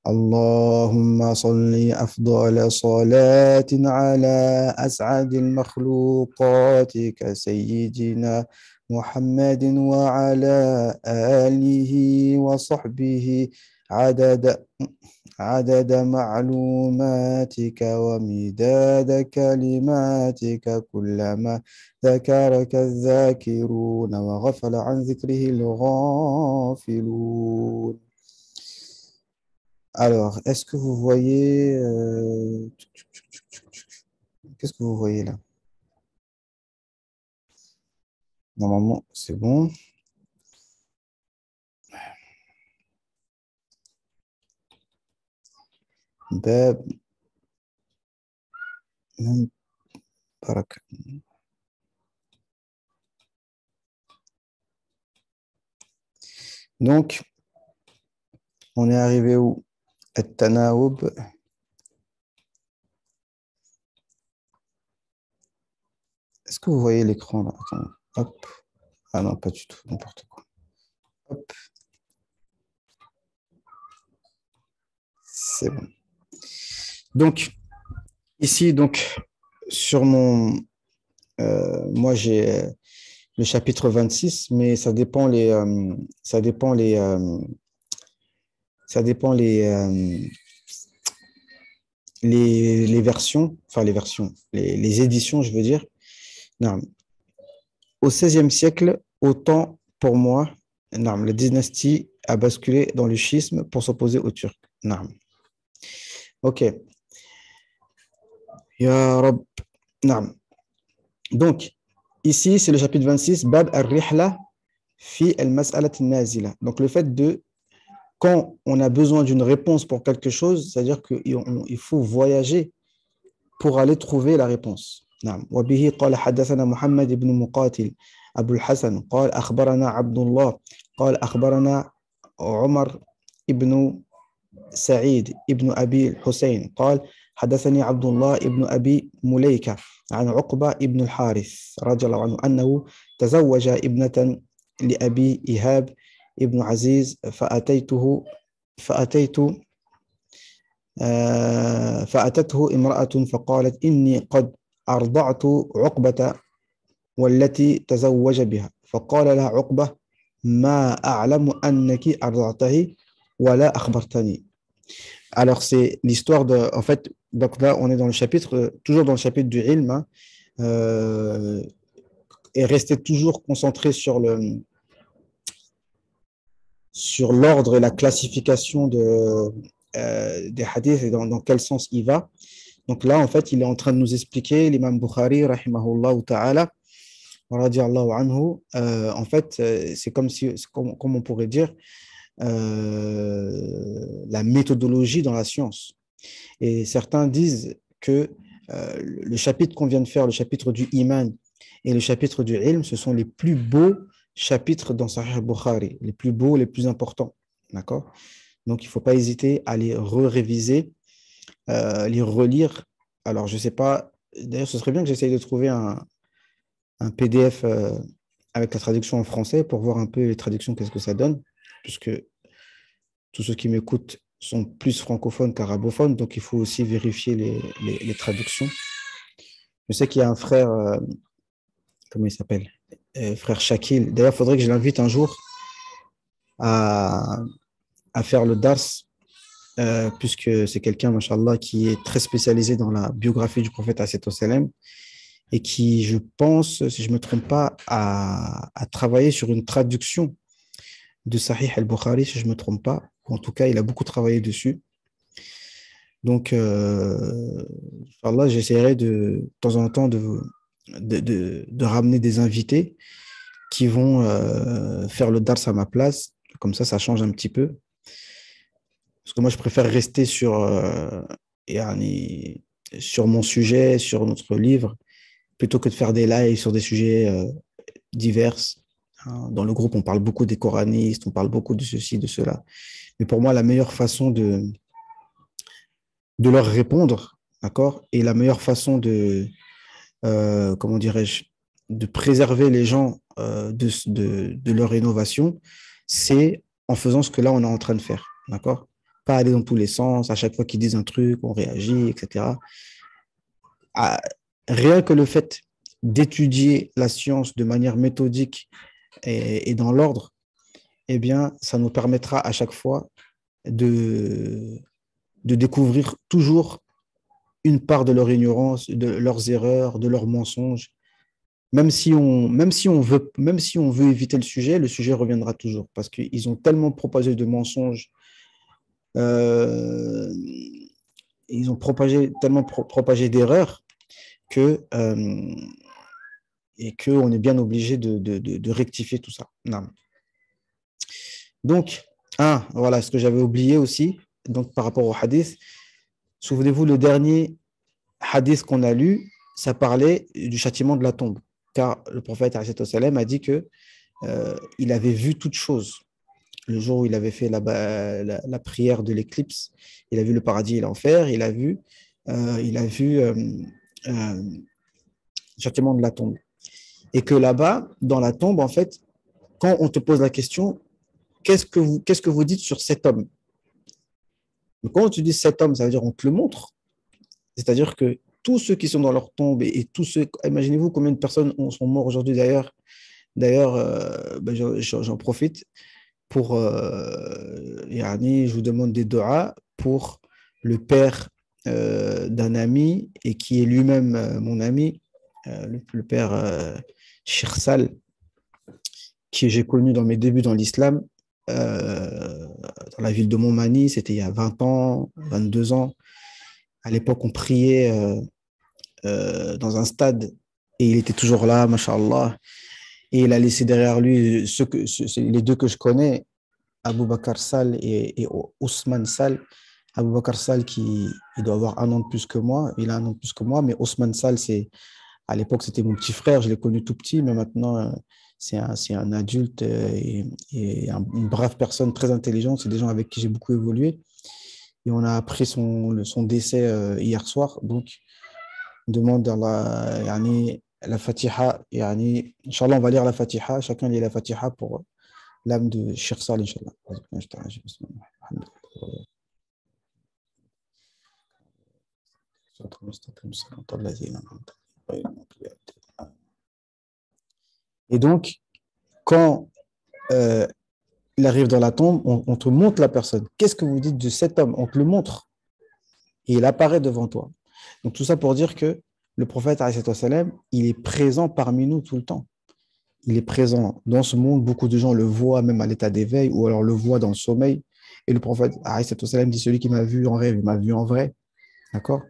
اللهم صل أفضل صلاة على أسعد المخلوقات كسيدنا محمد وعلى آله وصحبه عدد عدد معلوماتك ومداد كلماتك كلما ذكرك الذاكرون وغفل عن ذكره الغافلون. Alors, est-ce que vous voyez... Qu'est-ce que vous voyez là? Normalement, c'est bon. Bab. Barak. Donc, on est arrivé où? At-Tanaoub. Est-ce que vous voyez l'écran là? Attends. Hop. Ah non, pas du tout. N'importe quoi. Hop. C'est bon. Donc, ici, donc, sur mon... moi, j'ai le chapitre 26, mais ça dépend les... ça dépend les... ça dépend les versions, enfin les versions, les éditions, je veux dire. Non. Au XVIe siècle, autant pour moi, non, la dynastie a basculé dans le schisme pour s'opposer aux Turcs. Non. Ok. Ya Rab. Non. Donc, ici, c'est le chapitre 26, Bab al-Rihla fi al-Mas'alat al-Nazila. Donc, le fait de, quand on a besoin d'une réponse pour quelque chose, c'est-à-dire qu'il faut voyager pour aller trouver la réponse. نعم وبه قال حدثنا محمد بن مقاتل أبو الحسن قال أخبرنا عبد الله قال أخبرنا عمر بن سعيد ابن أبي الحسين قال حدثني عبد الله ابن أبي مليكة عن عقبة ابن الحارث رضي الله عنه أنه تزوج ابنة لأبي إيهاب ابن عزيز فأتته امرأة فقالت إني قد أرضعت عقبة والتي تزوج بها فقال لها عقبة ما أعلم أنك أرضعته ولا أخبرتني. Alors c'est l'histoire de, en fait, donc là on est dans le chapitre, toujours dans le chapitre du ilm, hein, et rester toujours concentré sur l'ordre et la classification des hadiths et dans quel sens il va. Donc là, en fait, il est en train de nous expliquer, l'imam Bukhari, rahimahullah ta'ala, radiallahu anhu, en fait, c'est comme si, comme on pourrait dire, la méthodologie dans la science. Et certains disent que le chapitre qu'on vient de faire, le chapitre du Iman et le chapitre du Ilm, ce sont les plus beaux chapitres dans Sahih Bukhari, les plus beaux, les plus importants. D'accord? Donc, il ne faut pas hésiter à les réviser, les relire. Alors, je ne sais pas, d'ailleurs, ce serait bien que j'essaye de trouver un PDF avec la traduction en français pour voir un peu les traductions, qu'est-ce que ça donne, puisque tous ceux qui m'écoutent sont plus francophones qu'arabophones, donc il faut aussi vérifier les traductions. Je sais qu'il y a un frère, comment il s'appelle? Frère Shakil. D'ailleurs, il faudrait que je l'invite un jour à faire le dars, puisque c'est quelqu'un, machallah, qui est très spécialisé dans la biographie du prophète ﷺ et qui, je pense, si je ne me trompe pas, a travaillé sur une traduction de Sahih al-Bukhari, si je ne me trompe pas. En tout cas, il a beaucoup travaillé dessus. Donc, Inch'Allah, j'essaierai de temps en temps de ramener des invités qui vont faire le dars à ma place. Comme ça change un petit peu. Parce que moi, je préfère rester sur mon sujet, sur notre livre, plutôt que de faire des lives sur des sujets divers. Dans le groupe, on parle beaucoup des coranistes, on parle beaucoup de ceci, de cela. Mais pour moi, la meilleure façon de leur répondre, d'accord, et la meilleure façon comment dirais-je, de préserver les gens de leur innovation, c'est en faisant ce que là, on est en train de faire, d'accord? pas aller dans tous les sens. À chaque fois qu'ils disent un truc, on réagit, etc. À- Rien que le fait d'étudier la science de manière méthodique et dans l'ordre, eh bien, ça nous permettra à chaque fois de, de découvrir toujours une part de leur ignorance, de leurs erreurs, de leurs mensonges. Même si on veut éviter le sujet reviendra toujours parce qu'ils ont tellement propagé de mensonges, euh, ils ont propagé d'erreurs que, et qu'on est bien obligé de rectifier tout ça. Non. Donc, voilà ce que j'avais oublié aussi, donc par rapport au hadith. Souvenez-vous, le dernier hadith qu'on a lu, ça parlait du châtiment de la tombe. Car le prophète a dit que il avait vu toute chose. Le jour où il avait fait la prière de l'éclipse, il a vu le paradis et l'enfer, il a vu le châtiment de la tombe. Et que là-bas, dans la tombe, en fait, quand on te pose la question, qu'est-ce que vous dites sur cet homme? Donc, quand tu dis cet homme, ça veut dire on te le montre. C'est-à-dire que tous ceux qui sont dans leur tombe et tous ceux, imaginez-vous combien de personnes sont morts aujourd'hui d'ailleurs. D'ailleurs, j'en profite pour, je vous demande des doigts pour le père d'un ami et qui est lui-même mon ami, le père Shirsal, qui j'ai connu dans mes débuts dans l'islam, dans la ville de Montmagny, c'était il y a 20 ans, 22 ans. À l'époque, on priait dans un stade et il était toujours là, mashallah. Et il a laissé derrière lui les deux que je connais, Abou Bakr Sall et Ousmane Sall. Abou Bakr Sall, il doit avoir un an de plus que moi, il a un an de plus que moi, mais Ousmane Sall, à l'époque, c'était mon petit frère, je l'ai connu tout petit, mais maintenant, c'est un adulte et une brave personne très intelligente. C'est des gens avec qui j'ai beaucoup évolué. Et on a appris son décès hier soir. Donc, on demande la Fatiha. Inch'Allah, on va lire la Fatiha. Chacun lit la Fatiha pour l'âme de Cheikh Sal, Inch'Allah. Et donc, quand il arrive dans la tombe, on te montre la personne. Qu'est-ce que vous dites de cet homme? On te le montre et il apparaît devant toi. Donc, tout ça pour dire que le prophète, il est présent parmi nous tout le temps. Il est présent dans ce monde. Beaucoup de gens le voient même à l'état d'éveil ou alors le voient dans le sommeil. Et le prophète dit, celui qui m'a vu en rêve, il m'a vu en vrai. D'accord?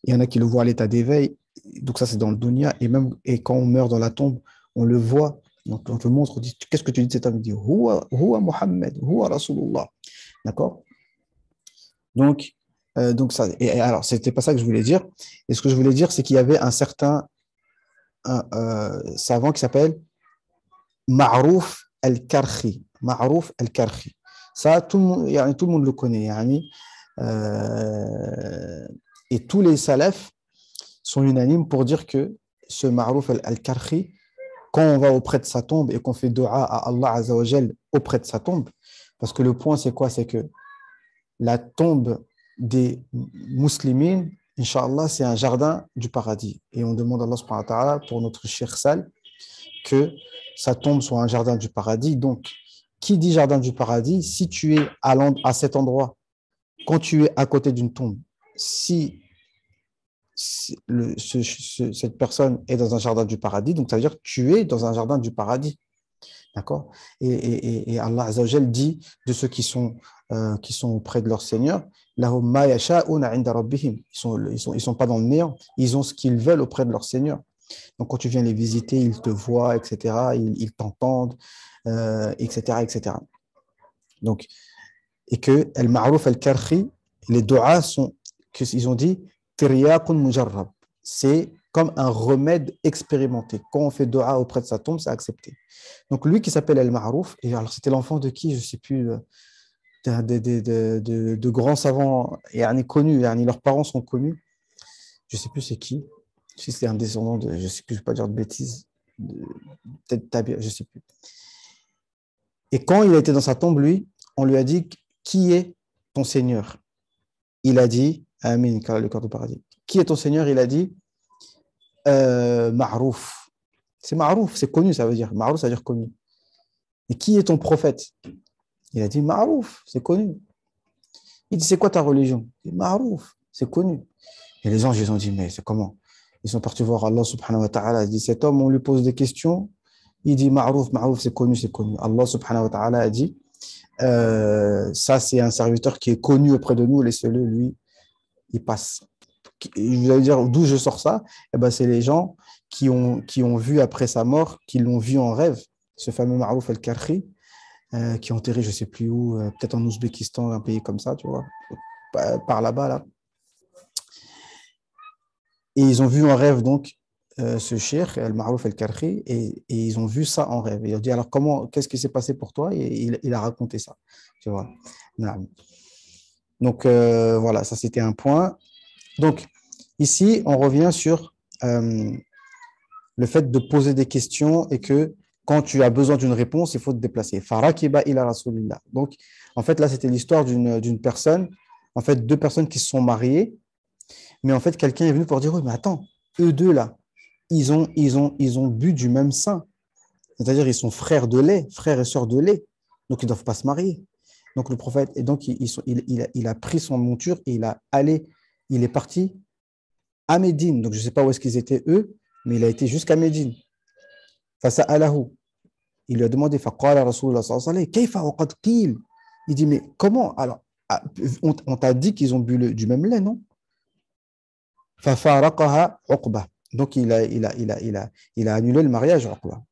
Il y en a qui le voient à l'état d'éveil. Donc ça, c'est dans le dunya. Et quand on meurt dans la tombe, on le voit. Donc on te montre, on dit, qu'est-ce que tu dis de cet homme? Il dit, Huwa Muhammad, Huwa Rasulullah. D'accord? Donc ça, et alors, c'était pas ça que je voulais dire. Et ce que je voulais dire, c'est qu'il y avait un certain savant qui s'appelle Ma'rouf al-Karhi. Ma'rouf al-Karhi. Ça, tout le monde le connaît. Et tous les salafs sont unanimes pour dire que ce Ma'rouf al-Karhi, quand on va auprès de sa tombe et qu'on fait dua à Allah Azza wa Jal auprès de sa tombe, parce que le point, c'est quoi? C'est que la tombe des musulmans, Inch'Allah, c'est un jardin du paradis. Et on demande à Allah subhanahu wa ta'ala pour notre Cheikh Sal que sa tombe soit un jardin du paradis. Donc, qui dit jardin du paradis? Si tu es à cet endroit, quand tu es à côté d'une tombe, si cette personne est dans un jardin du paradis, donc ça veut dire que tu es dans un jardin du paradis. D'accord? Et Allah Azzawajal dit de ceux qui sont auprès de leur Seigneur, lahum ma yasha'una 'inda rabbihim. Ils sont pas dans le néant, ils ont ce qu'ils veulent auprès de leur Seigneur. Donc, quand tu viens les visiter, ils te voient, etc. Ils t'entendent, etc., etc. Donc, et que al-ma'ruf al-karhi, les du'as ils ont dit, tiryaqun mujarrab. C'est comme un remède expérimenté. Quand on fait dua auprès de sa tombe, c'est accepté. Donc, lui qui s'appelle al-ma'ruf, et alors c'était l'enfant de qui, je ne sais plus, de grands savants connus, leurs parents sont connus, je ne sais plus c'est qui, si c'est un descendant de, je ne sais plus, je ne vais pas dire de bêtises, peut-être Tabir, je ne sais plus. Et quand il était dans sa tombe, lui, on lui a dit, qui est ton Seigneur? Il a dit, Amin, car le corps du paradis. Qui est ton Seigneur? Il a dit, Ma'rouf. C'est Ma'rouf, c'est connu, ça veut dire. Ma'rouf, ça veut dire connu. Et qui est ton prophète? Il a dit, Ma'rouf, c'est connu. Il dit, c'est quoi ta religion? Il dit, Ma'rouf, c'est connu. Et les anges, ils ont dit, mais c'est comment? Ils sont partis voir Allah subhanahu wa ta'ala. Il dit, cet homme, on lui pose des questions. Il dit, Ma'rouf, Ma'rouf, c'est connu, c'est connu. Allah subhanahu wa ta'ala a dit, ça, c'est un serviteur qui est connu auprès de nous, laissez-le, lui, il passe. Vous allez dire, d'où je sors ça? Eh ben, c'est les gens qui ont vu après sa mort, qui l'ont vu en rêve, ce fameux Ma'rouf al-Karhi, qui est enterré, je ne sais plus où, peut-être en Ouzbékistan, un pays comme ça, tu vois, par là-bas, là. Et ils ont vu en rêve, donc, ce cheikh, al-Ma'rouf al-Karhi, et ils ont vu ça en rêve. Et ils ont dit, alors, qu'est-ce qui s'est passé pour toi? Et il a raconté ça, tu vois. Donc, voilà, ça, c'était un point. Donc, ici, on revient sur le fait de poser des questions et que quand tu as besoin d'une réponse, il faut te déplacer. Farakiba ila rasulillah. Donc, en fait, là, c'était l'histoire d'une personne, en fait, deux personnes qui se sont mariées, mais en fait, quelqu'un est venu pour dire, oui, mais attends, eux deux, là, ils ont bu du même sein. C'est-à-dire, ils sont frères de lait, frères et sœurs de lait. Donc, ils ne doivent pas se marier. Donc, le prophète, et donc, il a pris son monture et il est parti à Médine. Donc, je ne sais pas où est-ce qu'ils étaient eux, mais il a été jusqu'à Médine. Face à Allahu. Il lui a demandé, Faqala Rasulullah sallallahu alayhi wa sallam, Kayfa wa qad qil. Il dit, mais comment? Alors, on t'a dit qu'ils ont bu du même lait, non? Fafaraqaha Uqba. Donc, il a annulé le mariage, Uqba.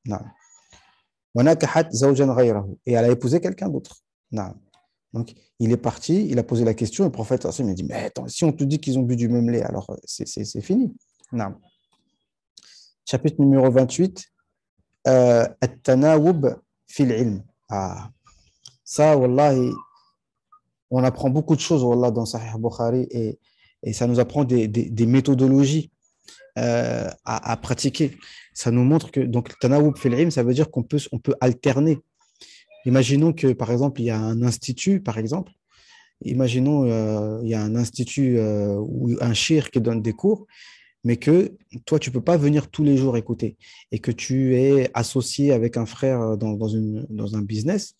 Wa nakahat zawjan ghayrahu. Et elle a épousé quelqu'un d'autre. Donc, il est parti, il a posé la question, et le prophète m'a dit, mais attends, si on te dit qu'ils ont bu du même lait, alors c'est fini. Chapitre numéro 28, At-tanawub fil ilm. Ça, wallahi, on apprend beaucoup de choses, wallah, dans Sahih Bukhari, et ça nous apprend des méthodologies à pratiquer. Ça nous montre que, donc, tanawub fil ilm, ça veut dire on peut alterner. Imaginons que, par exemple, il y a un institut, par exemple. Imaginons il y a un institut ou un cheikh qui donne des cours, mais que toi, tu ne peux pas venir tous les jours écouter et que tu es associé avec un frère dans un business.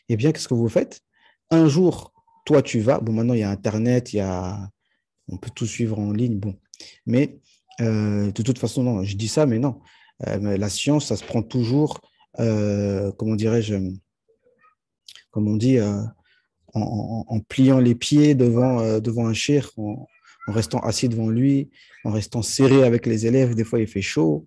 Eh bien, qu'est-ce que vous faites? Un jour, toi, tu vas. Bon, maintenant, il y a Internet, on peut tout suivre en ligne. Bon, mais de toute façon, non, je dis ça, mais non. Mais la science, ça se prend toujours, comment dirais-je, comme on dit, en pliant les pieds devant un cheikh, en restant assis devant lui, en restant serré avec les élèves. Des fois, il fait chaud,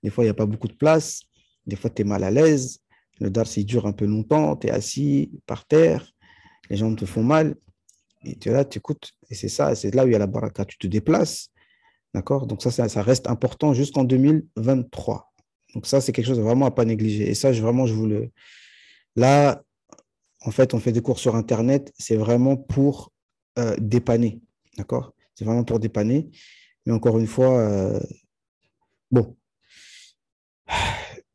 des fois, il n'y a pas beaucoup de place, des fois, tu es mal à l'aise, le dars, il dure un peu longtemps, tu es assis par terre, les jambes te font mal, et tu es là, tu écoutes, et c'est là où il y a la baraka, tu te déplaces, d'accord? Donc ça reste important jusqu'en 2023. Donc ça, c'est quelque chose vraiment à ne pas négliger. Et ça, je vous le... Là, en fait, on fait des cours sur Internet, c'est vraiment pour dépanner, d'accord? C'est vraiment pour dépanner. Mais encore une fois, bon,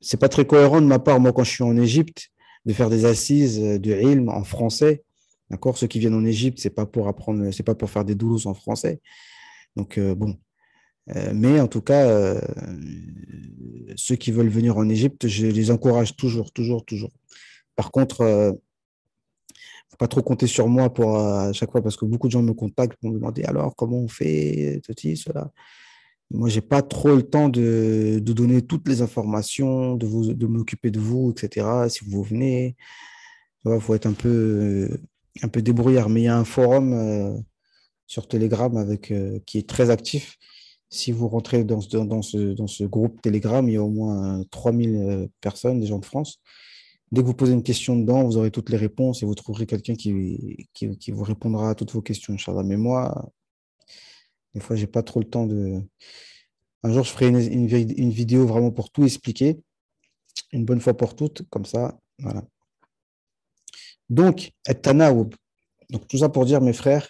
c'est pas très cohérent de ma part, moi, quand je suis en Égypte, de faire des assises de ilm en français, d'accord? Ceux qui viennent en Égypte, c'est pas pour apprendre, c'est pas pour faire des doulos en français. Donc, bon. Mais en tout cas, ceux qui veulent venir en Égypte, je les encourage toujours, toujours, toujours. Par contre, faut pas trop compter sur moi pour à chaque fois parce que beaucoup de gens me contactent pour me demander alors comment on fait, ceci, cela. Moi, j'ai pas trop le temps de donner toutes les informations, de m'occuper de vous, etc. Si vous venez, il faut être un peu débrouillard. Mais il y a un forum sur Telegram qui est très actif. Si vous rentrez dans ce groupe Telegram, il y a au moins 3000 personnes, des gens de France. Dès que vous posez une question dedans, vous aurez toutes les réponses et vous trouverez quelqu'un qui vous répondra à toutes vos questions, Inch'Allah. Mais moi, des fois, j'ai pas trop le temps de... Un jour, je ferai une vidéo vraiment pour tout expliquer, une bonne fois pour toutes, comme ça, voilà. Donc, at-tanawub. Donc, tout ça pour dire, mes frères,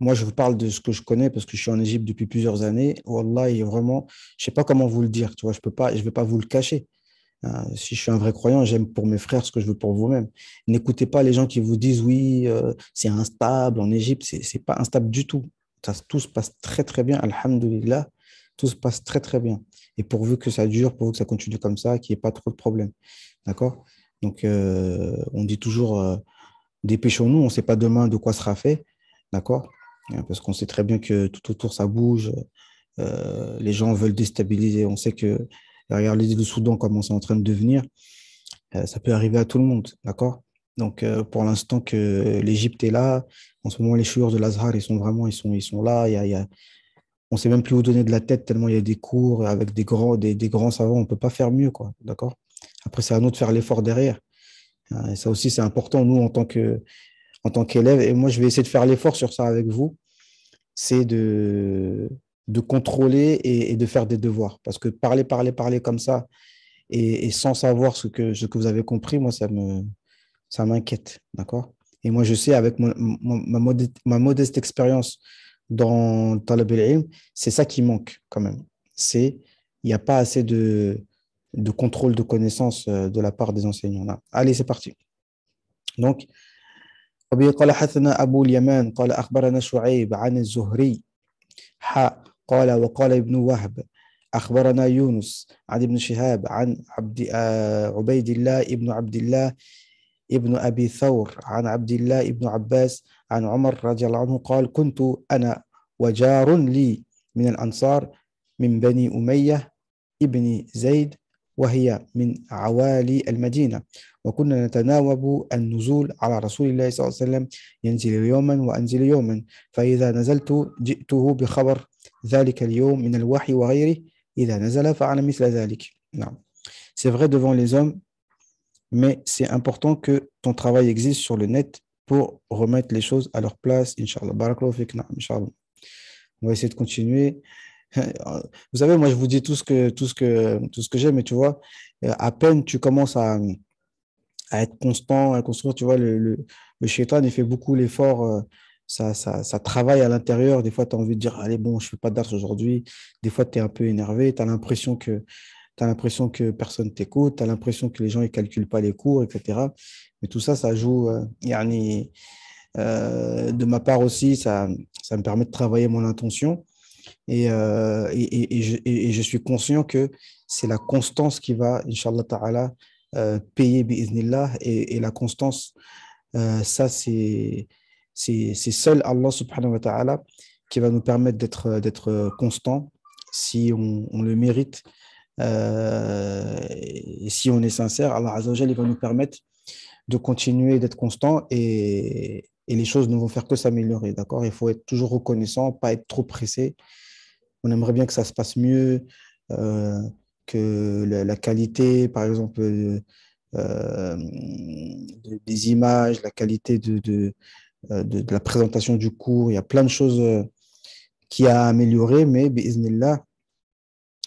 moi, je vous parle de ce que je connais parce que je suis en Égypte depuis plusieurs années. Wallah, vraiment, je ne sais pas comment vous le dire, tu vois, je vais pas vous le cacher. Si je suis un vrai croyant, j'aime pour mes frères ce que je veux pour vous-même. N'écoutez pas les gens qui vous disent oui, c'est instable en Égypte. C'est pas instable du tout. Tout se passe très très bien, alhamdulillah. Tout se passe très très bien. Et pourvu que ça dure, pourvu que ça continue comme ça, qu'il n'y ait pas trop de problèmes. D'accord? Donc, on dit toujours dépêchons-nous, on ne sait pas demain de quoi sera fait. D'accord? Parce qu'on sait très bien que tout autour ça bouge. Les gens veulent déstabiliser. On sait que, regarde le Soudan, comment c'est en train de devenir. Ça peut arriver à tout le monde, d'accord? Donc, pour l'instant que l'Égypte est là, en ce moment, les chouïrs de l'Azhar, ils sont là. On ne sait même plus où donner de la tête tellement il y a des cours avec des grands savants. On ne peut pas faire mieux, quoi, d'accord? Après, c'est à nous de faire l'effort derrière. Et ça aussi, c'est important, nous, en tant qu'élèves. Et moi, je vais essayer de faire l'effort sur ça avec vous. C'est de contrôler et de faire des devoirs. Parce que parler comme ça et sans savoir ce que vous avez compris, moi, ça m'inquiète, d'accord? Et moi, je sais, avec ma modeste expérience dans Talab al-Ilm, c'est ça qui manque quand même. Il n'y a pas assez de contrôle de connaissances de la part des enseignants. Là. Allez, c'est parti. Donc, وبه قال حدثنا أبو اليمان قال أخبرنا شعيب عن الزهري قال وقال ابن وهب أخبرنا يونس عن ابن شهاب عن عبيد الله ابن عبد الله ابن أبي ثور عن عبد الله ابن عباس عن عمر رضي الله عنه قال كنت أنا وجار لي من الأنصار من بني أمية ابن زيد وهي من عوالي المدينة وكنا نتناوب النزول على رسول الله صلى الله عليه وسلم ينزل يوما وأنزل يوما فإذا نزلت جئته بخبر ذلك اليوم من الوحي وغيره إذا نزل فعل مثل ذلك. نعم. C'est vrai devant les hommes, mais c'est important que ton travail existe sur le net pour remettre les choses à leur place, Inch'Allah. Barakallahu fik, na'am, Inch'Allah. On va essayer de continuer. Vous savez, moi, je vous dis tout ce que j'ai, mais tu vois, à peine tu commences à être constant, à construire, tu vois, le shaitan, il fait beaucoup l'effort, ça travaille à l'intérieur. Des fois, tu as envie de dire, allez, bon, je ne fais pas d'art aujourd'hui. Des fois, tu es un peu énervé, tu as l'impression que personne t'écoute, tu as l'impression que les gens ne calculent pas les cours, etc. Mais tout ça, ça joue. De ma part aussi, ça me permet de travailler mon intention. Et je suis conscient que c'est la constance qui va, Inch'Allah Ta'ala, payer bi'iznillah. Et la constance, ça, c'est seul Allah Subhanahu wa Ta'ala qui va nous permettre d'être constant si on le mérite. Et si on est sincère, Allah Azza wa Jalla, il va nous permettre de continuer d'être constant et les choses ne vont faire que s'améliorer, d'accord? Il faut être toujours reconnaissant, pas être trop pressé. On aimerait bien que ça se passe mieux, euh, que la qualité, par exemple, des images, la qualité de la présentation du cours. Il y a plein de choses qui a amélioré, mais bi'iznillah,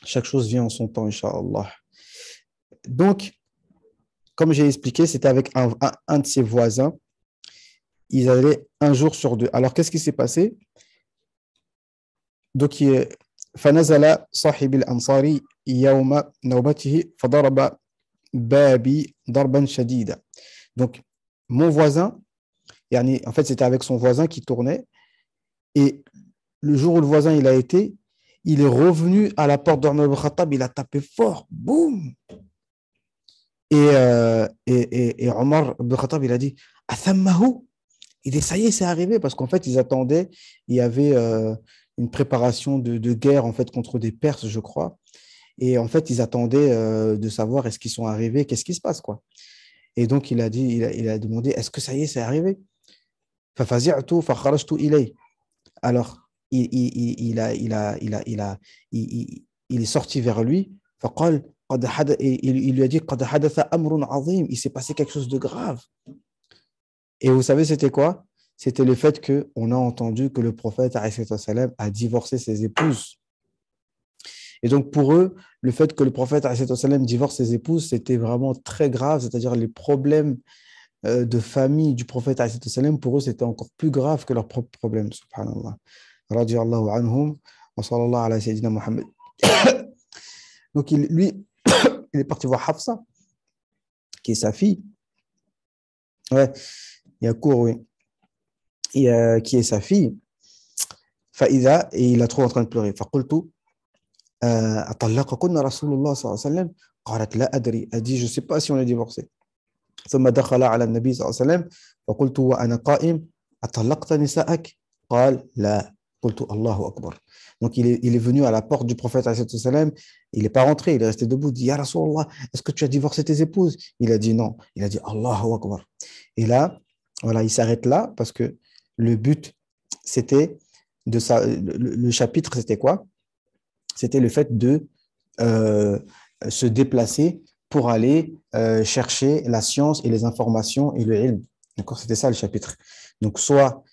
chaque chose vient en son temps, Inch'Allah. Donc, comme j'ai expliqué, c'était avec un de ses voisins. Ils allaient un jour sur deux. Alors, qu'est-ce qui s'est passé? Donc, فنزل صاحب الأنصاري يوم نوبته فضرب بابي ضربا شديدا. Donc, mon voisin, en fait, c'était avec son voisin qui tournait. Et le jour où le voisin il a été, il est revenu à la porte d'Omar ibn Khattab, il a tapé fort, boum. Et Omar ibn Khattab, il a dit, Athammahu. Il dit, ça y est, c'est arrivé, parce qu'en fait, ils attendaient, il y avait une préparation de guerre, en fait, contre des Perses, je crois. Et en fait, ils attendaient de savoir est-ce qu'ils sont arrivés, qu'est-ce qui se passe, quoi. Et donc, il a demandé, est-ce que ça y est, c'est arrivé? ففزعت فخرجت إليه. Alors, il est sorti vers lui. فقال et il lui a dit قد حدث أمر عظيم. Il s'est passé quelque chose de grave. Et vous savez, c'était quoi? C'était le fait qu'on a entendu que le prophète a divorcé ses épouses. Et donc, pour eux, le fait que le prophète divorce ses épouses, c'était vraiment très grave. C'est-à-dire les problèmes de famille du prophète, pour eux, c'était encore plus grave que leurs propres problèmes. Subhanallah. Radiallahu anhum wa sallallahu ala sayyidina Muhammad. Donc, lui, il est parti voir Hafsa, qui est sa fille. Ouais, il y a cours, oui. Qui est sa fille. فإذا, et il la trouve en train de pleurer. فقلت أطلقكن رسول الله صلى الله عليه وسلم قالت لا أدري. Elle dit, je ne sais pas si on est divorcé. ثم دخل على النبي صلى الله عليه وسلم فقلت وأنا قائم أطلقت نساءك قال لا قلت الله أكبر. Donc il est venu à la porte du prophète alayhi salam, il n'est pas rentré, il est resté debout, il dit Ya Rasulallah, est-ce que tu as divorcé tes épouses? Il a dit non, il a dit Allahu Akbar. Et là, voilà, il s'arrête là parce que le but, c'était de ça, le chapitre, c'était quoi? C'était le fait de se déplacer pour aller chercher la science et les informations et le ilm. D'accord? C'était ça le chapitre. Donc, soit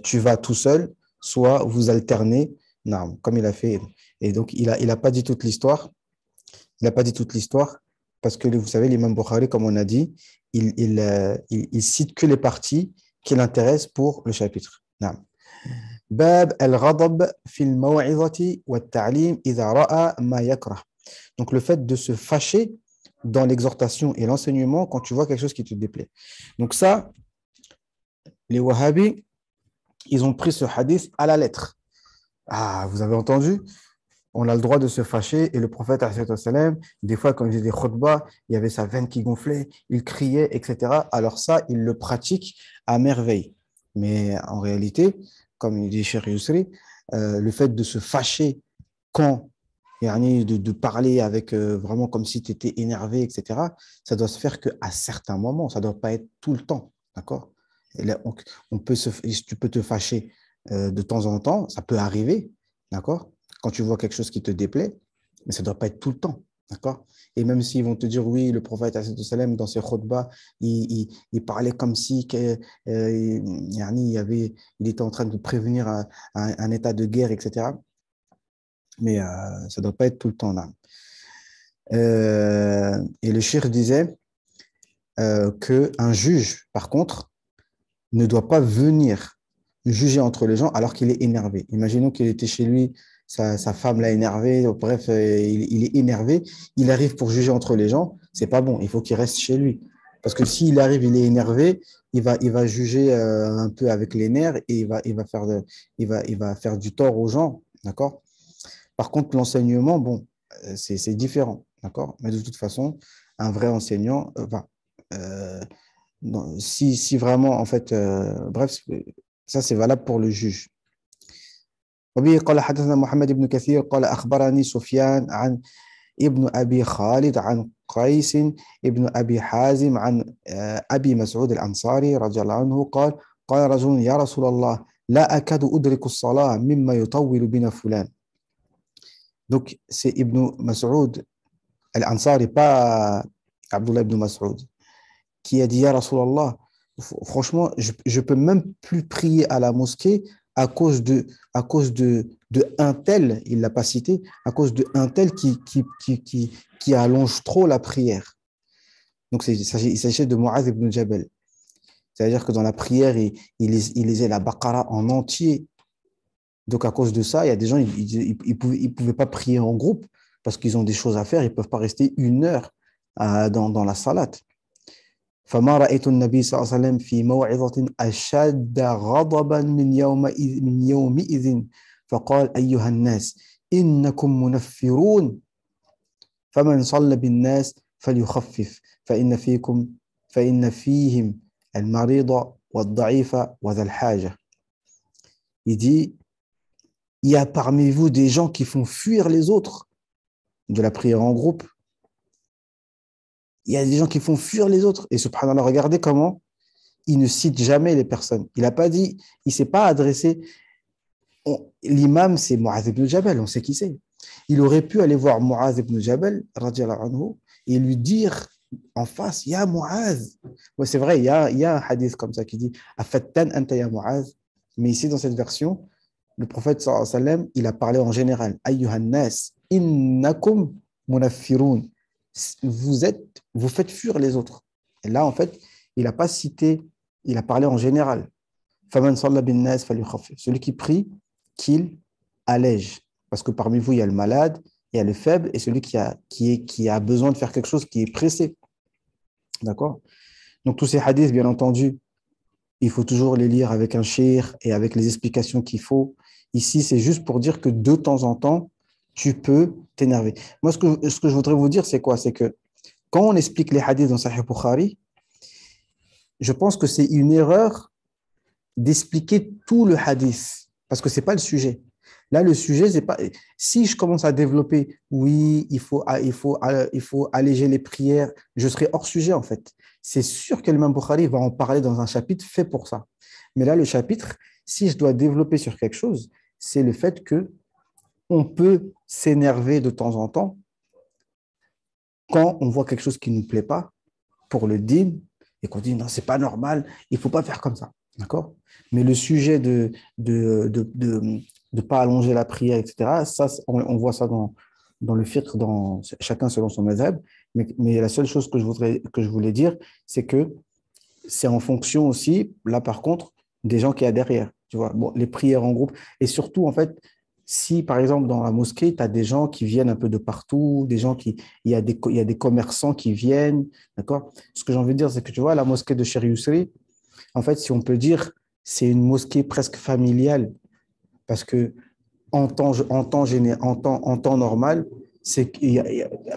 tu vas tout seul, soit vous alternez, non, comme il a fait. Et donc, il a pas dit toute l'histoire. Il n'a pas dit toute l'histoire parce que, vous savez, l'imam Bukhari, comme on a dit, il cite que les parties qui l'intéressent pour le chapitre. Non. باب الغضب في الموعظة والتعليم إذا رأى ما يكره. Donc, le fait de se fâcher dans l'exhortation et l'enseignement quand tu vois quelque chose qui te déplaît. Donc ça, les Wahhabis, ils ont pris ce hadith à la lettre. Ah, vous avez entendu? On a le droit de se fâcher et le prophète, des fois, quand il faisait des khutbahs, il y avait sa veine qui gonflait, il criait, etc. Alors ça, il le pratique à merveille. Mais en réalité, comme il dit Cheikh Yousri, le fait de se fâcher quand, de parler avec vraiment comme si tu étais énervé, etc., ça doit se faire qu'à certains moments, ça ne doit pas être tout le temps, d'accord? Et là, tu peux te fâcher de temps en temps, ça peut arriver, d'accord? Quand tu vois quelque chose qui te déplaît, mais ça ne doit pas être tout le temps, d'accord? Et même s'ils vont te dire, oui, le prophète, dans ses khutbahs, il parlait comme si il était en train de prévenir un état de guerre, etc. Mais ça ne doit pas être tout le temps là. Et le shir disait qu'un juge, par contre, ne doit pas venir juger entre les gens alors qu'il est énervé. Imaginons qu'il était chez lui, sa femme l'a énervé, bref, il est énervé, il arrive pour juger entre les gens, c'est pas bon, il faut qu'il reste chez lui. Parce que s'il arrive, il est énervé, il va juger un peu avec les nerfs et il va faire du tort aux gens, d'accord? Par contre, l'enseignement, bon, c'est différent, d'accord? Mais de toute façon, un vrai enseignant, si vraiment, en fait, bref, ça c'est valable pour le juge. وبه قال حدثنا محمد بن كثير قال أخبرني سفيان عن ابن أبي خالد عن قيس ابن أبي حازم عن أبي مسعود الأنصاري رضي الله عنه قال قال رجل يا رسول الله لا أكاد أدرك الصلاة مما يطول بنا فلان. Donc, c'est Ibn Mas'ud al-Ansari, pas Abdullah ibn Mas'ud, qui a dit Ya Rasulallah, franchement, je ne peux même plus prier à la mosquée à cause de un tel, il ne l'a pas cité, à cause de un tel qui allonge trop la prière. Donc, il s'agit de Mu'adh ibn Jabal. C'est-à-dire que dans la prière, il lisait la Baqara en entier. Donc, à cause de ça, il y a des gens, ils ne pouvaient pas prier en groupe parce qu'ils ont des choses à faire. Ils ne peuvent pas rester 1 heure dans la salate. فما رأيت النبي صلى الله عليه وسلم في موعظة أشد غضبا من يومئذ فقال أيها الناس إنكم منفرون فمن صلى بالناس فليخفف فإن فيهم المريض والضعيف وذا الحاجة. Il dit, il y a parmi vous des gens qui font fuir les autres de la prière en groupe. Il y a des gens qui font fuir les autres. Et subhanallah, regardez comment il ne cite jamais les personnes. Il n'a pas dit, il ne s'est pas adressé. L'imam, c'est Mu'adh ibn Jabal, on sait qui c'est. Il aurait pu aller voir Mu'adh ibn Jabal, radiallahu anhu, et lui dire en face, Ya Mu'adh. Ouais, c'est vrai, il y a un hadith comme ça qui dit, Afattan anta ya Mu'adh. Mais ici, dans cette version, le prophète, sallallahu alayhi wa sallam, il a parlé en général. Ayyuhan nas, innakum munaffirun. Vous faites fuir les autres. Et là, en fait, il n'a pas cité, il a parlé en général. Faman salla bin nas falyukhaffif. Celui qui prie, qu'il allège. Parce que parmi vous, il y a le malade, Il y a le faible et celui qui a besoin de faire quelque chose qui est pressé. D'accord? Donc, tous ces hadiths, bien entendu, il faut toujours les lire avec un shir et avec les explications qu'il faut. Ici, c'est juste pour dire que de temps en temps, tu peux t'énerver. Moi, ce que je voudrais vous dire, c'est quoi? C'est que quand on explique les hadiths dans Sahih Bukhari, je pense que c'est une erreur d'expliquer tout le hadith, parce que ce n'est pas le sujet. Là, le sujet, c'est pas. Si je commence à développer, oui, il faut alléger les prières, je serai hors sujet, en fait. C'est sûr que l'imam Bukhari va en parler dans un chapitre fait pour ça. Mais là, le chapitre, si je dois développer sur quelque chose, c'est le fait que on peut s'énerver de temps en temps quand on voit quelque chose qui ne nous plaît pas pour le dîn et qu'on dit non, c'est pas normal, il faut pas faire comme ça. D'accord? Mais le sujet de pas allonger la prière, etc., ça, on voit ça dans le fiqh, chacun selon son madhab. Mais la seule chose que je voulais dire, c'est que c'est en fonction aussi, là par contre, des gens qu'il y a derrière. Tu vois, bon, les prières en groupe. Et surtout, en fait, si par exemple dans la mosquée, tu as des gens qui viennent un peu de partout, il y a des commerçants qui viennent, d'accord? Ce que j'ai envie de dire, c'est que tu vois, la mosquée de Cheikh Yousri, en fait, si on peut dire, c'est une mosquée presque familiale, parce que en temps normal,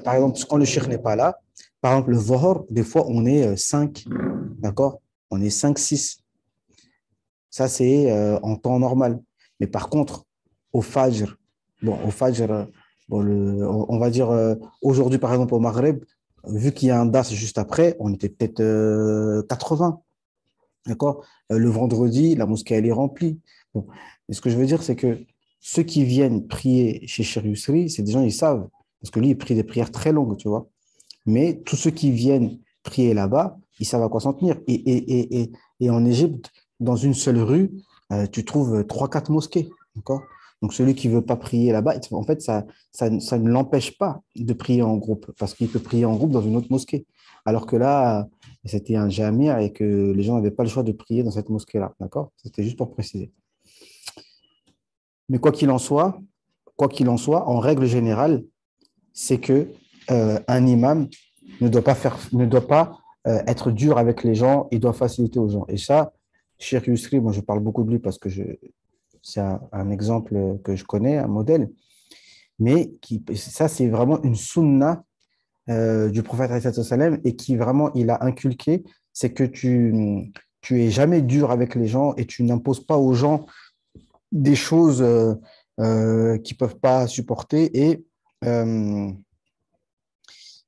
par exemple, quand le cheikh n'est pas là, par exemple, le Zohor, des fois, on est 5, d'accord? On est 5 6. Ça, c'est en temps normal. Mais par contre, au Fajr, au Fajr, on va dire aujourd'hui, par exemple, au Maghreb, vu qu'il y a un DAS juste après, on était peut-être 80. D'accord? Le vendredi, la mosquée, elle est remplie. Bon. Et ce que je veux dire, c'est que ceux qui viennent prier chez Cheikh Yousri, c'est des gens, ils savent. Parce que lui, il prie des prières très longues, tu vois. Mais tous ceux qui viennent prier là-bas, ils savent à quoi s'en tenir. Et en Égypte, dans une seule rue, tu trouves trois, quatre mosquées. D'accord? Donc, celui qui ne veut pas prier là-bas, en fait, ça ne l'empêche pas de prier en groupe, parce qu'il peut prier en groupe dans une autre mosquée. Alors que là, c'était un jamia et que les gens n'avaient pas le choix de prier dans cette mosquée-là. D'accord? C'était juste pour préciser. Mais quoi qu'il en soit, en règle générale, c'est que un imam ne doit pas être dur avec les gens, il doit faciliter aux gens. Et ça, Cheikh Yousri, moi je parle beaucoup de lui parce que c'est un exemple que je connais, un modèle, mais ça c'est vraiment une sunna du prophète sallam et qui vraiment il a inculqué, c'est que tu es jamais dur avec les gens et tu n'imposes pas aux gens des choses qu'ils ne peuvent pas supporter euh,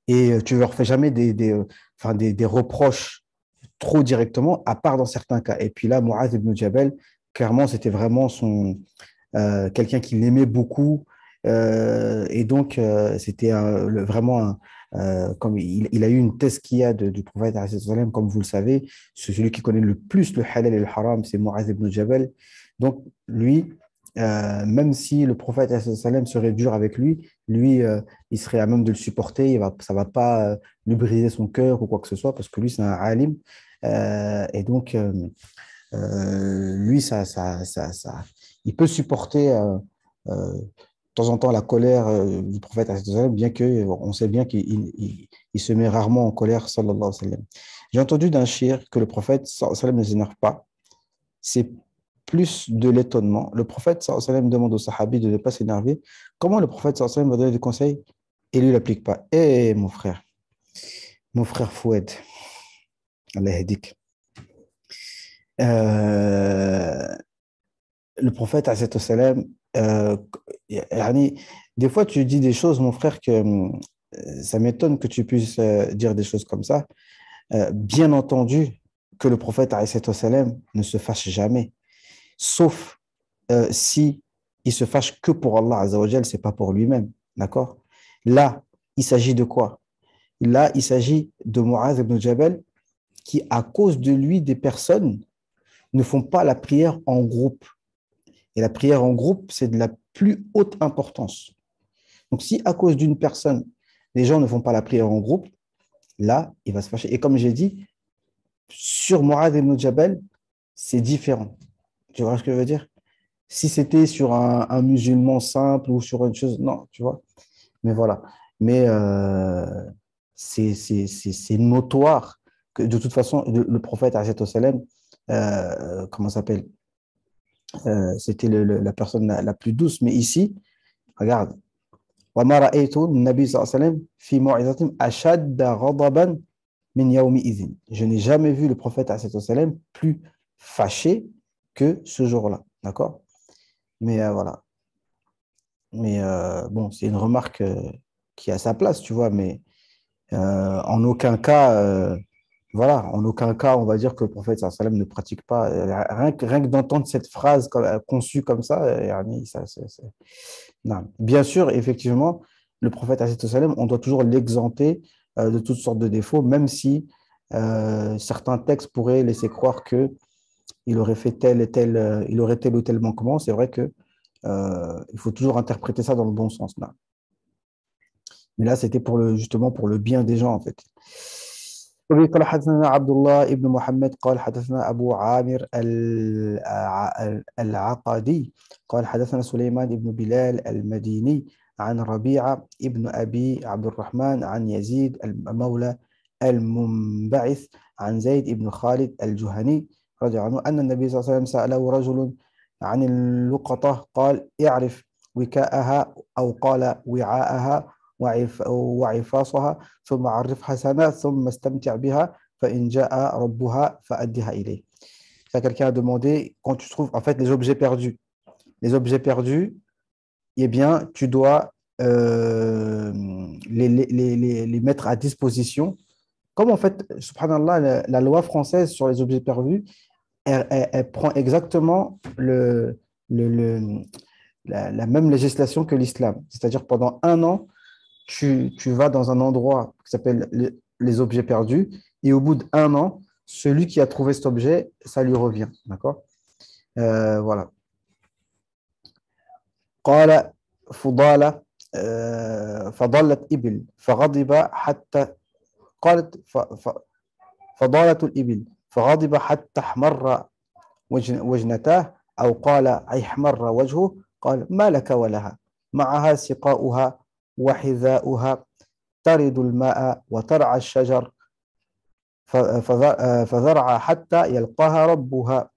et tu ne leur fais jamais des reproches trop directement, à part dans certains cas. Et puis là, Mu'adh ibn Jabal, clairement, c'était vraiment quelqu'un qui l'aimait beaucoup. Et donc, c'était vraiment comme il a eu une tazkiya du prophète, comme vous le savez, c'est celui qui connaît le plus le halal et le haram, c'est Mu'adh ibn Jabal. Donc, lui, même si le prophète serait dur avec lui, il serait à même de le supporter, ça ne va pas lui briser son cœur ou quoi que ce soit, parce que lui, c'est un alim. Et donc, lui, il peut supporter de temps en temps la colère du prophète, bien qu'on sait bien qu'il se met rarement en colère, sallallahu alayhi wa sallam. J'ai entendu d'un shir que le prophète, sallallahu alayhi wa sallam, ne s'énerve pas. C'est plus de l'étonnement. Le prophète, sallallahu alayhi wa sallam, demande aux sahabis de ne pas s'énerver. Comment le prophète, sallallahu alayhi wa sallam, va donner des conseils et lui, il n'applique pas? Eh, mon frère Foued, Allah yahdik. Euh, le prophète, alayhi salam, yani, des fois tu dis des choses, mon frère, que ça m'étonne que tu puisses dire des choses comme ça. Bien entendu que le prophète, alayhi salam, ne se fâche jamais, sauf si il se fâche que pour Allah, azza wa jal, c'est pas pour lui-même. D'accord? Là, il s'agit de quoi? Là, il s'agit de Mu'adh ibn Jabal qui, à cause de lui, des personnes ne font pas la prière en groupe. Et la prière en groupe, c'est de la plus haute importance. Donc, si à cause d'une personne, les gens ne font pas la prière en groupe, là, il va se fâcher. Et comme j'ai dit, sur Mu'adh ibn Jabal, c'est différent. Tu vois ce que je veux dire? Si c'était sur un musulman simple ou sur une chose, non, tu vois. Mais voilà. Mais c'est notoire que de toute façon, le prophète, alayhi salam, comment ça s'appelle? C'était la personne la plus douce. Mais ici, regarde. وما رأيت النبي صلى الله عليه وسلم في موعظة أشد غضبا من يومئذ. Je n'ai jamais vu le prophète alayhi salam plus fâché que ce jour-là. D'accord? Mais voilà. Mais bon, c'est une remarque qui a sa place, tu vois, mais en aucun cas, voilà, en aucun cas, on va dire que le prophète sallallahu alayhi wa sallam ne pratique pas. Rien que d'entendre cette phrase conçue comme ça, yani, non. Bien sûr, effectivement, le prophète sallallahu alayhi wa sallam, on doit toujours l'exempter de toutes sortes de défauts, même si certains textes pourraient laisser croire que il aurait fait tel et tel, il aurait tel ou tel manquement. C'est vrai que il faut toujours interpréter ça dans le bon sens. Non. Mais là, c'était justement pour le bien des gens, en fait. وبه قال حدثنا عبد الله بن محمد قال حدثنا أبو عامر العقدي قال حدثنا سليمان بن بلال المديني عن ربيعة ابن أبي عبد الرحمن عن يزيد المولى المنبعث عن زيد بن خالد الجهني رضي الله عنه أن النبي صلى الله عليه وسلم سأله رجل عن اللقطة قال اعرف وكاءها أو قال وعاءها وعفاصها ثم عرفها سنة ثم استمتع بها فإن جاء ربها فأدها إليه. Ça, quelqu'un a demandé, quand tu trouves en fait les objets perdus, eh bien, tu dois les mettre à disposition. Comme en fait, subhanallah, la loi française sur les objets perdus, elle prend exactement la même législation que l'islam. C'est-à-dire pendant un an, tu vas dans un endroit qui s'appelle les objets perdus, et au bout d'un an, celui qui a trouvé cet objet, ça lui revient. D'accord? Voilà. قال فضالة فضلت إبل فغضب حتى قالت فضالة الإبل فغضب حتى احمر وجنتاه أو قال احمر وجهه قال ما لك ولها معها سقاؤها وحذاؤها ترد الماء وترعى الشجر فذرع حتى يلقاها ربها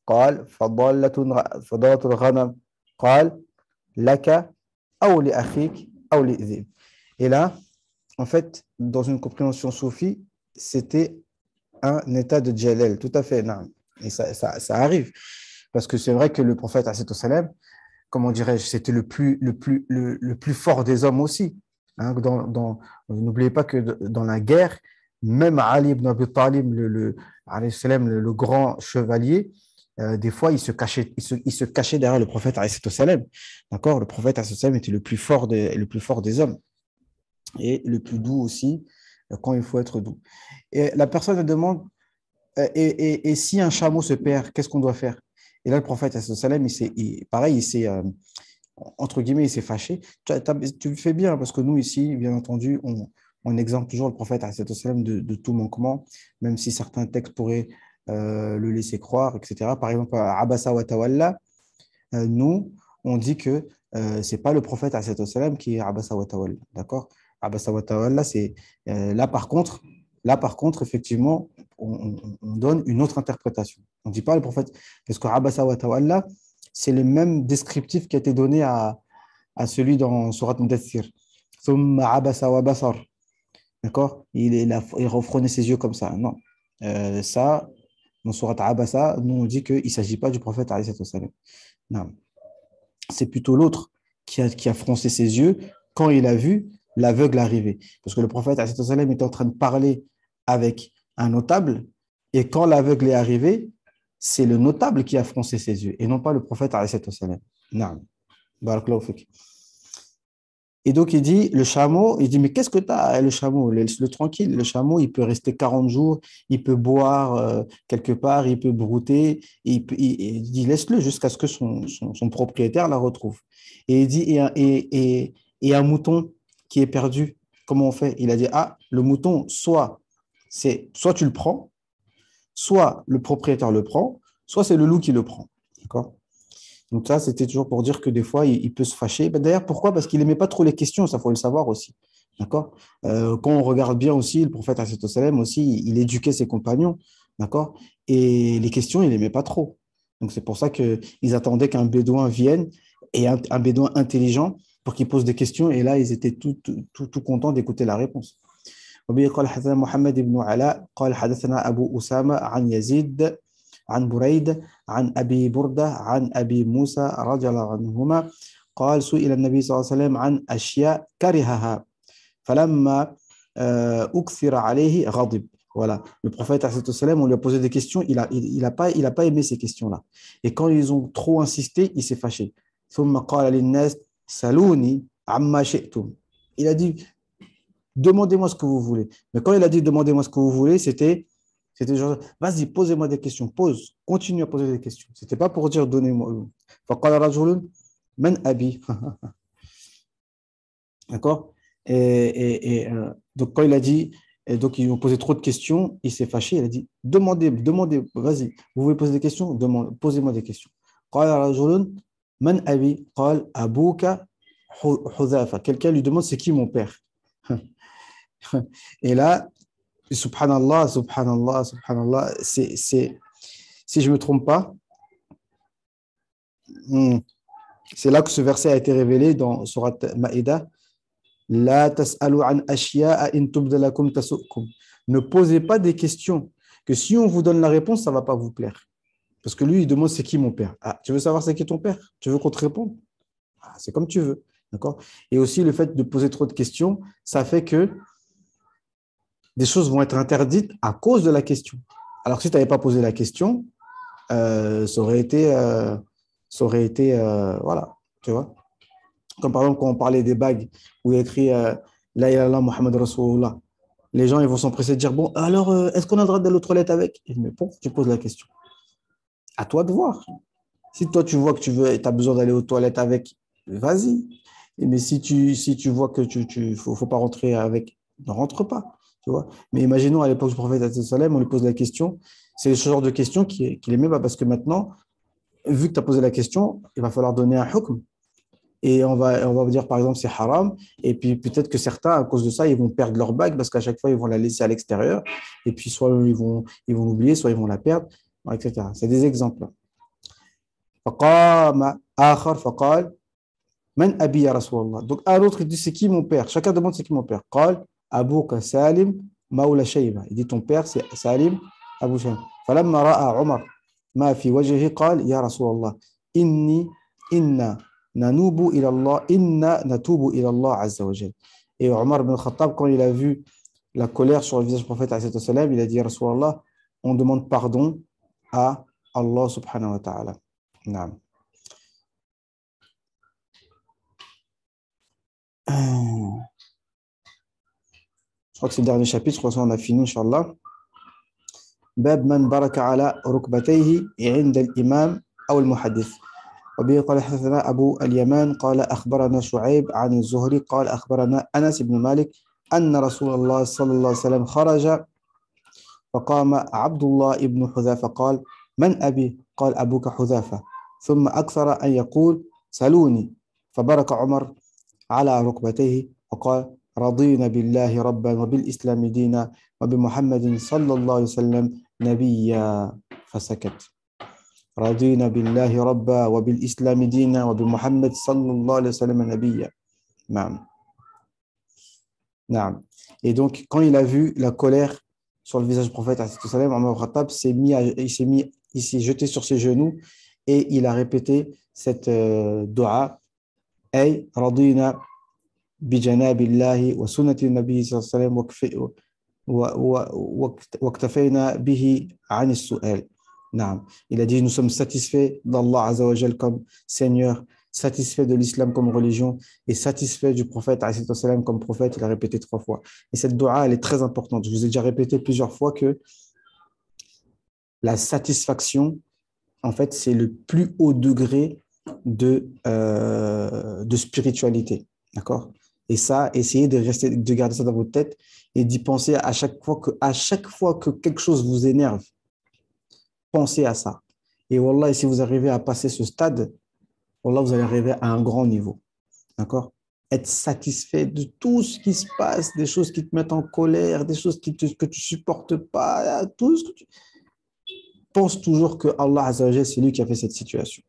قال فضالة الغنم قال لك أو لأخيك أو لذئب. Et là, en fait, dans une compréhension soufie, c'était un état de djalal, tout à fait. Non. Et ça arrive. Parce que c'est vrai que le prophète, alayhi salam, comment dirais-je, c'était le plus fort des hommes aussi. Hein, n'oubliez pas que dans la guerre, même Ali ibn Abi Talib, alayhi salam, le grand chevalier, des fois, il se cachait derrière le prophète, alayhi salam. D'accord? Le prophète, alayhi salam, était le plus fort des hommes et le plus doux aussi quand il faut être doux. Et la personne demande, et si un chameau se perd, qu'est-ce qu'on doit faire? Et là, le prophète, salam, pareil, entre guillemets, il s'est fâché. Tu fais bien, parce que nous, ici, bien entendu, on exempte toujours le prophète salam, de tout manquement, même si certains textes pourraient le laisser croire, etc. Par exemple, à Abasa wa Tawalla, nous, on dit que ce n'est pas le prophète salam, qui est Abasa wa Tawalla. D'accord? Abasa wa Tawalla, c'est là, par contre, effectivement, on donne une autre interprétation. On ne dit pas le prophète, parce que Abasa wa Tawalla, c'est le même descriptif qui a été donné à celui dans Surat Mudaththir. Thumma Abasa wa Basar. D'accord? Il refrenait ses yeux comme ça. Non. Ça, dans Surat Abasa, nous on dit qu'il ne s'agit pas du prophète. Non. C'est plutôt l'autre qui a froncé ses yeux quand il a vu l'aveugle arriver. Parce que le prophète était en train de parler avec un notable, et quand l'aveugle est arrivé, c'est le notable qui a froncé ses yeux, et non pas le prophète. Non. Et donc il dit, le chameau, il dit, mais qu'est-ce que tu as, le chameau, le tranquille, le chameau, il peut rester 40 jours, il peut boire quelque part, il peut brouter, il dit, laisse-le jusqu'à ce que son propriétaire la retrouve. Et il dit, et un mouton qui est perdu, comment on fait? Il a dit, ah, le mouton, soit tu le prends, soit le propriétaire le prend, soit c'est le loup qui le prend. D'accord? Donc ça, c'était toujours pour dire que des fois, il peut se fâcher. Ben, d'ailleurs, pourquoi? Parce qu'il n'aimait pas trop les questions, ça faut le savoir aussi. D'accord? Quand on regarde bien aussi, le prophète sallam aussi, il éduquait ses compagnons. D'accord? Et les questions, il n'aimait pas trop. Donc c'est pour ça qu'ils attendaient qu'un bédouin vienne, et un bédouin intelligent, pour qu'il pose des questions. Et là, ils étaient tout contents d'écouter la réponse. وبه قال حدثنا محمد بن علاء قال حدثنا أبو أسامة عن يزيد عن بريد عن أبي بردة عن أبي موسى رضي الله عنهما قال سئل النبي صلى الله عليه وسلم عن أشياء كرهها فلما أكثر عليه غضب. Voilà, le prophète, on lui a posé des questions, il a pas aimé ces questions-là. Et quand ils ont trop insisté, il s'est fâché. ثم قال للناس سلوني عما شئتم. Il a dit, demandez-moi ce que vous voulez. Mais quand il a dit demandez-moi ce que vous voulez, c'était genre, vas-y, posez-moi des questions, continue à poser des questions. C'était pas pour dire donnez-moi. فقال رجل من أبي. D'accord? Donc quand il a dit, et donc ils ont posé trop de questions, il s'est fâché, il a dit demandez, vas-y, vous voulez poser des questions, posez-moi des questions. قال رجل من أبي قال أبوك حذافة. Quelqu'un lui demande c'est qui mon père? Et là, subhanallah, subhanallah, subhanallah, si je ne me trompe pas, c'est là que ce verset a été révélé dans Surat Maïda. La tas'alu an ashya'a in tubda lakum tasu'kum. Ne posez pas des questions que si on vous donne la réponse, ça ne va pas vous plaire. Parce que lui, il demande c'est qui mon père? Ah, tu veux savoir c'est qui ton père? Tu veux qu'on te réponde? Ah, c'est comme tu veux. D'accord? Et aussi, le fait de poser trop de questions, ça fait que des choses vont être interdites à cause de la question. Alors que si tu n'avais pas posé la question, ça aurait été, voilà, tu vois. Comme par exemple, quand on parlait des bagues, où il y a écrit La ilaha illallah Muhammad Rasulullah, les gens ils vont s'empresser de dire bon, alors, est-ce qu'on a le droit d'aller aux toilettes avec? Et mais pourquoi tu poses la question? À toi de voir. Si toi, tu vois que tu as besoin d'aller aux toilettes avec, vas-y. Mais si tu vois que faut pas rentrer avec, ne rentre pas. Tu vois. Mais imaginons à l'époque du prophète, sallam, on lui pose la question. C'est ce genre de question qu'il aimait pas parce que maintenant, vu que tu as posé la question, il va falloir donner un hukm. Et on va dire, par exemple, c'est haram. Et puis peut-être que certains, à cause de ça, ils vont perdre leur bague parce qu'à chaque fois, ils vont la laisser à l'extérieur. Et puis soit ils vont l'oublier, soit ils vont la perdre, etc. C'est des exemples. فقام آخر فقال من أبي يا رسول الله. Donc un autre il dit c'est qui mon père? Chacun demande c'est qui mon père. قال أبوك سالم مولى شيبة. Il dit ton père c'est Salim Abu Shayba. فلما رأى عمر ما في وجهه قال يا رسول الله إنا نتوب إلى الله عز وجل. Et Omar ibn Khattab, quand il a vu la colère sur le visage du prophète, il a dit, Rasulallah, on demande pardon à Allah subhanahu wa ta'ala. Non. Je crois que c'est le dernier chapitre, je crois qu'on a fini, Inch'Allah. باب من برك على ركبتيه عند الإمام أو المحدث. وبه قال حدثنا أبو اليمان قال أخبرنا شعيب عن الزهري قال أخبرنا أنس بن مالك أن رسول الله صلى الله عليه وسلم خرج فقام عبد الله بن حذافة قال من أبي؟ قال أبوك حذافة ثم أكثر أن يقول سلوني فبرك عمر على ركبتيه وقال رضينا بالله ربا وبالإسلام دينا وبمحمد صلى الله عليه وسلم نبيا فسكت. رضينا بالله ربا وبالإسلام دينا وبمحمد صلى الله عليه وسلم نبيا. نعم. نعم. Et donc, quand il a vu la colère sur le visage du prophète, Omar Khattab il s'est jeté sur ses genoux et il a répété cette dua. Ay radina bi janabillahi wa sunnati nabi sallallahu alayhi wa sallam wa ktafayna bihi an as-su'al. Il a dit nous sommes satisfaits d'Allah Azza wa Jal comme Seigneur, satisfaits de l'islam comme religion et satisfaits du prophète comme prophète. Il a répété 3 fois. Et cette dua, elle est très importante. Je vous ai déjà répété plusieurs fois que la satisfaction, en fait, c'est le plus haut degré de spiritualité. D'accord? Et ça, essayez de garder ça dans votre tête et d'y penser à chaque fois que quelque chose vous énerve. Pensez à ça. Et wallah, si vous arrivez à passer ce stade, Wallah, vous allez arriver à un grand niveau. D'accord? Être satisfait de tout ce qui se passe, des choses qui te mettent en colère, des choses que tu supportes pas, tout ce que tu... Pense toujours que Allah Azza wa Jal, c'est lui qui a fait cette situation.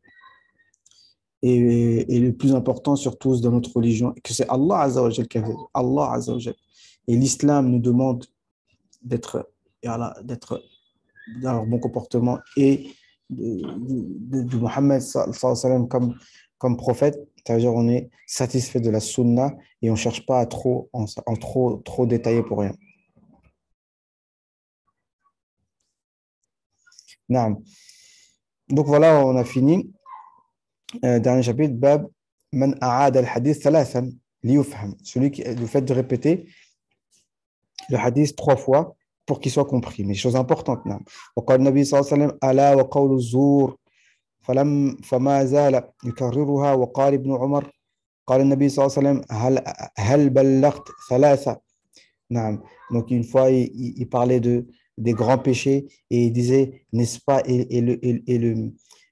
Et le plus important, surtout dans notre religion, que c'est Allah Azza wa Jal qui a fait. Allah Azza wa Jal. Et l'islam nous demande d'être, voilà, d'être dans leur bon comportement et de Mohammed sallallahu alayhi wa sallam comme prophète. C'est-à-dire on est satisfait de la sunna et on ne cherche pas à trop détailler pour rien. Naam. Donc voilà, on a fini. Dernier chapitre, Bab Man a'ad al-hadith thalathan liyufham. Le fait de répéter le hadith 3 fois pour qu'il soit compris. Mais chose importante. نعم. وقال النبي صلى الله عليه وسلم ألا وقول الزور فما زال يكررها وقال ابن عمر قال النبي صلى الله عليه وسلم هل بلغت ثلاثة. نعم. Donc une fois il parlait des grands péchés et il disait n'est-ce pas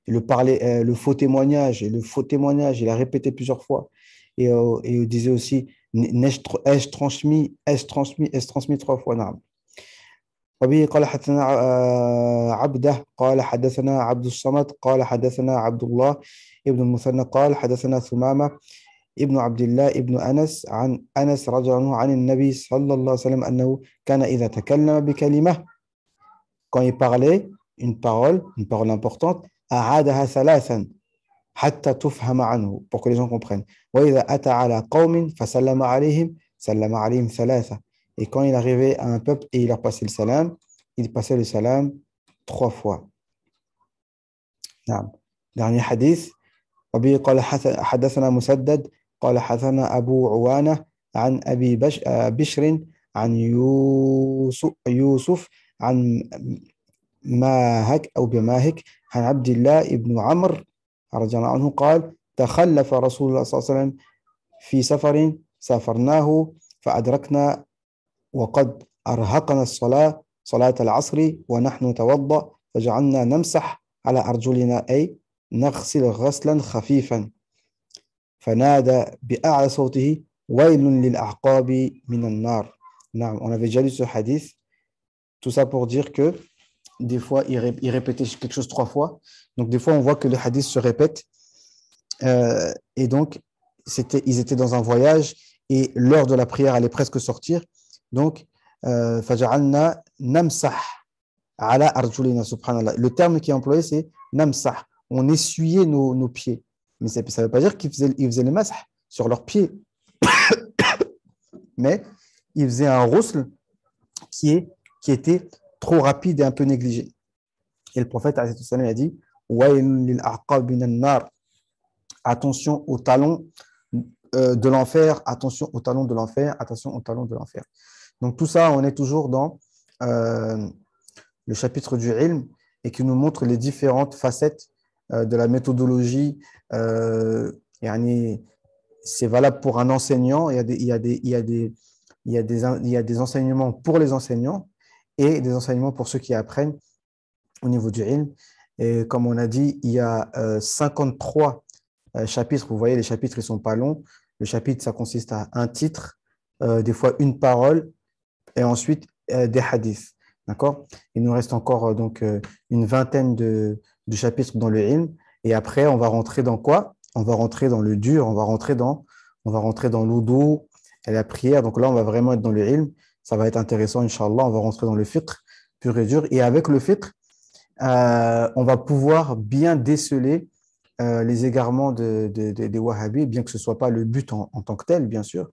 le faux témoignage il a répété plusieurs fois et il disait aussi ai-je transmis 3 fois. نعم. وبه قال حدثنا عبده قال حدثنا عبد الصمد قال حدثنا عبد الله ابن المثنى قال حدثنا ثمامة ابن عبد الله ابن أنس عن أنس رضي الله عنه عن النبي صلى الله عليه وسلم أنه كان إذا تكلم بكلمة quand il parlait une parole importante أعادها ثلاثا حتى تفهم عنه pour que les gens comprennent وإذا أتى على قوم فسلم عليهم سلم عليهم ثلاثة. Et quand il arrivait à un peuple et il leur passait le salam, il passait le salam 3 fois. نعم. Dernier hadith. وبه قال حدثنا مسدد قال حدثنا أبو عوانة عن أبي بشر عن يوسف عن ماهك أو بماهك عن عبد الله بن عمرو رضي الله عنه قال تخلف رسول الله صلى الله عليه وسلم في سفر سافرناه فأدركنا وقد أرهقنا صلاة العصر ونحن نتوضأ فجعلنا نمسح على أرجلنا أي نغسل غسلا خفيفا فنادى بأعلى صوته ويل للأعقاب من النار. Non, on avait déjà lu ce hadith. Tout ça pour dire que des fois, il répétait quelque chose 3 fois. Donc, des fois, on voit que le hadith se répète. Et donc, ils étaient dans un voyage et l'heure de la prière allait presque sortir. Donc, فَجَعَلْنَا نَمْسَحْ عَلَى أَرْجُلِنَا subhanallah. Le terme qui est employé, c'est namsah. On essuyait nos pieds. Mais ça ne veut pas dire qu'ils faisaient le masah sur leurs pieds. Mais ils faisaient un ghusl qui était trop rapide et un peu négligé. Et le prophète a dit attention aux talons de l'enfer, attention aux talons de l'enfer, attention aux talons de l'enfer. Donc tout ça, on est toujours dans le chapitre du ilm et qui nous montre les différentes facettes de la méthodologie. C'est valable pour un enseignant, il y a des enseignements pour les enseignants et des enseignements pour ceux qui apprennent au niveau du ilm. Et comme on a dit, il y a 53 chapitres. Vous voyez, les chapitres, ils ne sont pas longs. Le chapitre, ça consiste à un titre, des fois une parole, et ensuite des hadiths. D'accord? Il nous reste encore donc une vingtaine de chapitres dans le ilm. Et après, on va rentrer dans quoi? On va rentrer dans le dur, on va rentrer dans l'oudou et la prière. Donc là, on va vraiment être dans le ilm. Ça va être intéressant, Inch'Allah. On va rentrer dans le fiqh pur et dur. Et avec le fiqh, on va pouvoir bien déceler les égarements des wahhabis, bien que ce ne soit pas le but en tant que tel, bien sûr.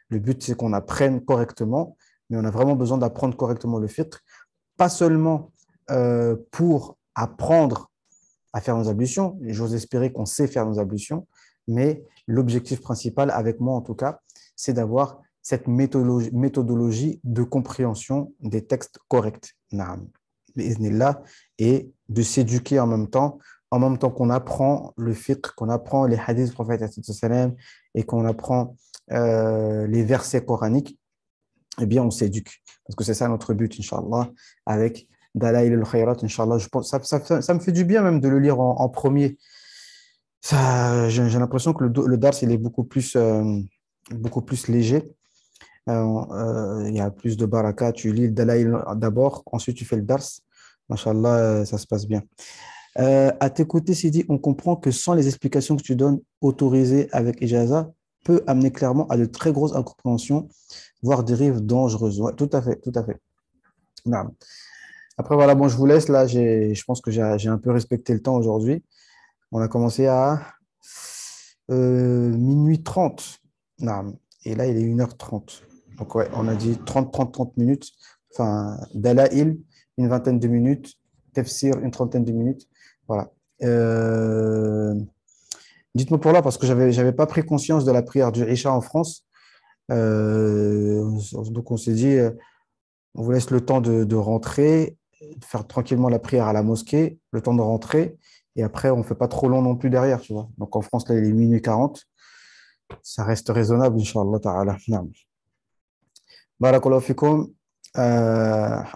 Le but, c'est qu'on apprenne correctement, mais on a vraiment besoin d'apprendre correctement le fiqh, pas seulement pour apprendre à faire nos ablutions. J'ose espérer qu'on sait faire nos ablutions, mais l'objectif principal, avec moi en tout cas, c'est d'avoir cette méthodologie de compréhension des textes corrects. Naam. Et de s'éduquer en même temps qu'on apprend le fiqh, qu'on apprend les hadiths du prophète et qu'on apprend les versets coraniques, eh bien on s'éduque. Parce que c'est ça notre but, Inch'Allah, avec Dalaïl al-Khayrat, Inch'Allah. Je pense, ça me fait du bien même de le lire en premier. J'ai l'impression que le dars, il est beaucoup plus léger. Il y a plus de baraka. Tu lis le Dalaïl d'abord, ensuite tu fais le dars. Machallah, ça se passe bien. À tes côtés, Sidi, on comprend que sans les explications que tu donnes, autorisées avec Ijaza, peut amener clairement à de très grosses incompréhensions, voire dérives dangereuses. Ouais, tout à fait, tout à fait. Naam. Après, voilà, bon, je vous laisse là. Je pense que j'ai un peu respecté le temps aujourd'hui. On a commencé à minuit 30. Naam. Et là, il est 1h30. Donc, ouais, on a dit 30 minutes. Enfin, Dalaïl, une vingtaine de minutes. Tafsir, une trentaine de minutes. Voilà. Euh, Dites-moi pour là, parce que j'avais pas pris conscience de la prière du Isha en France. Donc, on s'est dit, on vous laisse le temps de rentrer, de faire tranquillement la prière à la mosquée, le temps de rentrer. Et après, on ne fait pas trop long non plus derrière, tu vois. Donc, en France, là, il est minuit 40. Ça reste raisonnable, Inch'Allah ta'ala. Naam. Barakallahu fikum.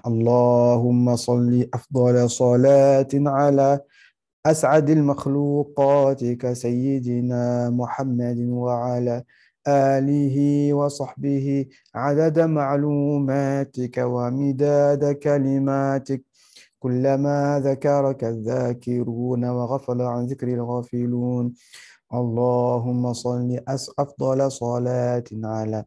اللهم صل أفضل صلاة على أسعد المخلوقات كسيدنا محمد وعلى آله وصحبه عدد معلوماتك ومداد كلماتك كلما ذكرك الذاكرون وغفل عن ذكر الغافلون اللهم صل أفضل صلاة على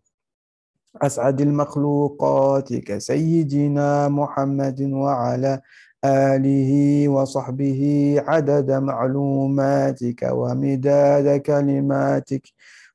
أسعد المخلوقات كسيدنا محمد وعلى آله وصحبه عدد معلوماتك ومداد كلماتك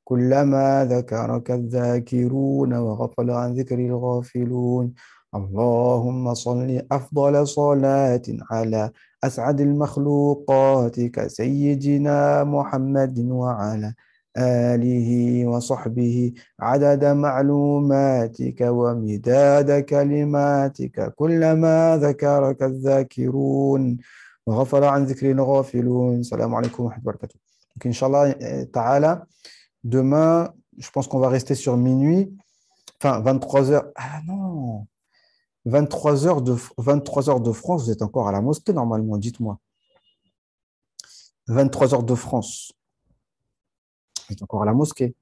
كلما ذكرك الذاكرون وغفل عن ذكر الغافلون اللهم صل أفضل صلاة على أسعد المخلوقات كسيدنا محمد وعلى آله وصحبه عدد معلوماتك ومداد كلماتك كلما ذكرك الذاكرون وغفر عن ذكر الغافلون السلام عليكم ورحمة الله وبركاته. Donc, Inch'Allah, ta'ala, demain, je pense qu'on va rester sur minuit, enfin 23 heures. Ah non, 23 heures de France, vous êtes encore à la mosquée normalement, dites-moi. 23 heures de France, vous êtes encore à la mosquée.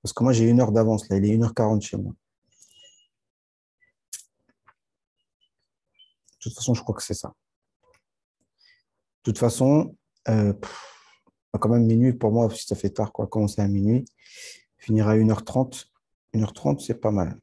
Parce que moi, j'ai 1 heure d'avance, là, il est 1h40 chez moi. De toute façon, je crois que c'est ça. De toute façon, quand même minuit, pour moi, si ça fait tard, quoi, commencer à minuit, finir à 1h30. 1h30, c'est pas mal.